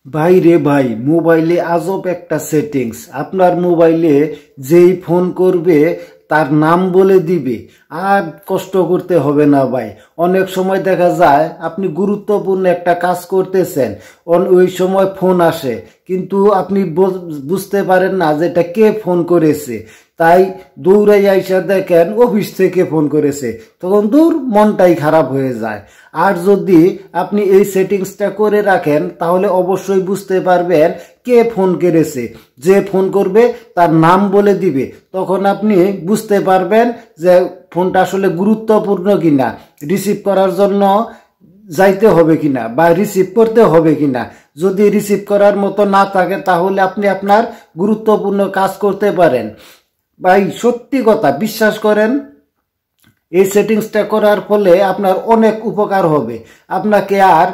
ভাই রে ভাই, মোবাইলে আজব একটা সেটিংস। আপনার মোবাইলে যেই ফোন করবে তার নাম বলে দিবে, আর কষ্ট করতে হবে না ভাই। অনেক সময় দেখা যায় আপনি গুরুত্বপূর্ণ একটা কাজ করতেছেন, ওই সময় ফোন আসে, কিন্তু আপনি বুঝতে পারেন না যে এটা কে ফোন করেছে। তাই দৌড়াই আইসা দেখেন অফিস থেকে ফোন করেছে, তখন দূর মনটাই খারাপ হয়ে যায়। আর যদি আপনি এই সেটিংসটা করে রাখেন তাহলে অবশ্যই বুঝতে পারবেন কে ফোন করেছে। যে ফোন করবে তার নাম বলে দিবে, তখন আপনি বুঝতে পারবেন যে ফোনটা আসলে গুরুত্বপূর্ণ কিনা, রিসিভ করার জন্য যাইতে হবে কিনা বা রিসিভ করতে হবে কিনা। যদি রিসিভ করার মতো না থাকে তাহলে আপনি আপনার গুরুত্বপূর্ণ কাজ করতে পারেন। ভাই সত্যি কথা, বিশ্বাস করেন, এই সেটিংসটা করার ফলে আপনার অনেক উপকার হবে। আপনাকে আর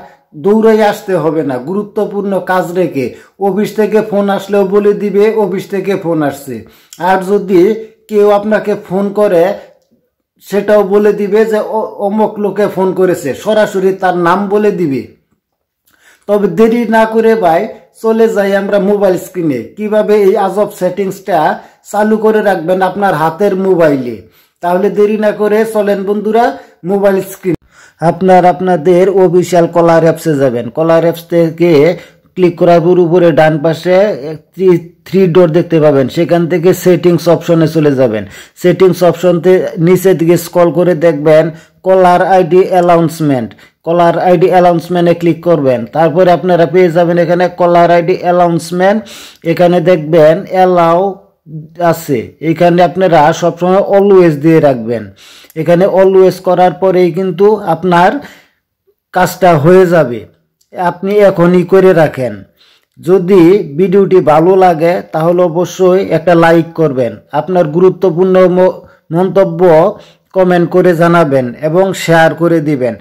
দৌড়াই আসতে হবে না গুরুত্বপূর্ণ কাজ রেখে। অফিস থেকে ফোন আসলেও বলে দিবে অফিস থেকে ফোন আসছে। আর যদি কেউ আপনাকে ফোন করে সেটাও বলে দিবে যে অমুক লোকে ফোন করেছে, সরাসরি তার নাম বলে দিবে। তবে দেরি না করে ভাই চলে যাই আমরা মোবাইল স্ক্রিনে। কিভাবে এই আজব সেটিংসটা চালু করে রাখবেন আপনার হাতের মোবাইলে, তাহলে দেরি না করে চলেন বন্ধুরা মোবাইল স্ক্রিন। আপনাদের অফিসিয়াল কলার অ্যাপসে যাবেন। কলার অ্যাপস থেকে ক্লিক করার পর উপরে ডান পাশে থ্রি ডট দেখতে পাবেন, সেখান থেকে সেটিংস অপশনে চলে যাবেন। সেটিংস অপশনতে নিচের দিকে স্ক্রল করে দেখবেন caller ID announcement. Caller ID অ্যানাউন্সমেন্টে ক্লিক করবেন, তারপরে আপনারা পেয়ে যাবেন এখানে কলার আইডি অ্যানাউন্সমেন্ট। এখানে দেখবেন অ্যালাউ আছে, এখানে আপনারা সবসময় অলওয়েজ দিয়ে রাখবেন। এখানে অলওয়েজ করার পরেই কিন্তু আপনার কাজটা হয়ে যাবে। আপনি এখনই করে রাখেন। যদি ভিডিওটি ভালো লাগে তাহলে অবশ্যই একটা লাইক করবেন, আপনার গুরুত্বপূর্ণ মন্তব্য কমেন্ট করে জানাবেন এবং শেয়ার করে দিবেন।